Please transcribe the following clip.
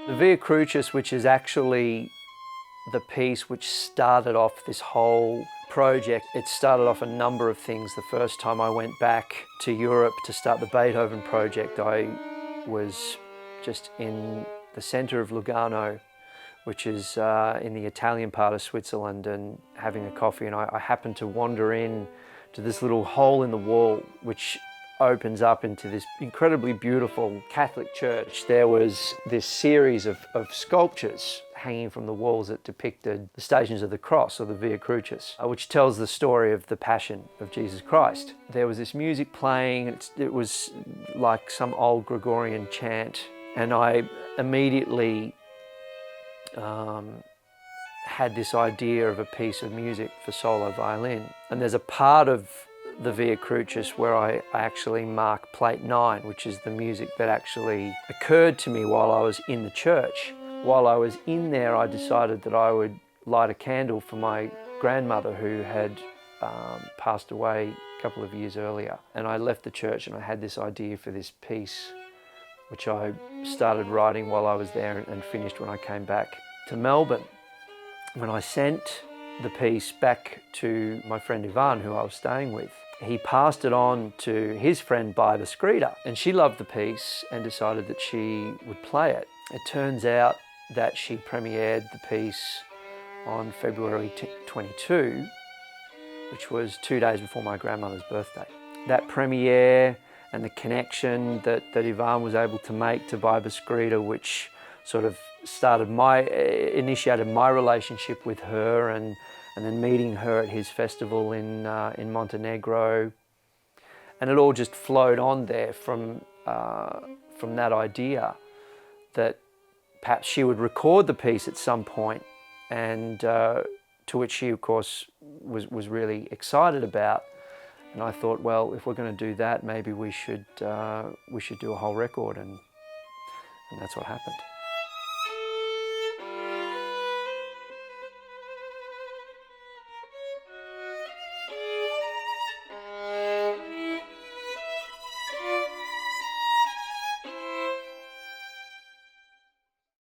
The Via Crucis, which is actually the piece which started off this whole project, it started off a number of things. The first time I went back to Europe to start the Beethoven project, I was just in the centre of Lugano, which is in the Italian part of Switzerland, and having a coffee, and I happened to wander in to this little hole in the wall which opens up into this incredibly beautiful Catholic church. There was this series of sculptures hanging from the walls that depicted the Stations of the Cross, or the Via Crucis, which tells the story of the Passion of Jesus Christ. There was this music playing. It was like some old Gregorian chant, and I immediately had this idea of a piece of music for solo violin. And there's a part of the Via Crucis where I actually mark plate 9, which is the music that actually occurred to me while I was in the church. While I was in there, I decided that I would light a candle for my grandmother, who had passed away a couple of years earlier. And I left the church and I had this idea for this piece, which I started writing while I was there and finished when I came back to Melbourne. When I sent the piece back to my friend Ivan, who I was staying with, he passed it on to his friend Baiba, Skride, and she loved the piece and decided that she would play it. It turns out that she premiered the piece on February 22, which was 2 days before my grandmother's birthday. That premiere and the connection that Ivan was able to make to Baiba Skride, which sort of initiated my relationship with her, and then meeting her at his festival in Montenegro, and it all just flowed on there from that idea that perhaps she would record the piece at some point, and to which she, of course, was really excited about. And I thought, well, if we're going to do that, maybe we should do a whole record, and that's what happened.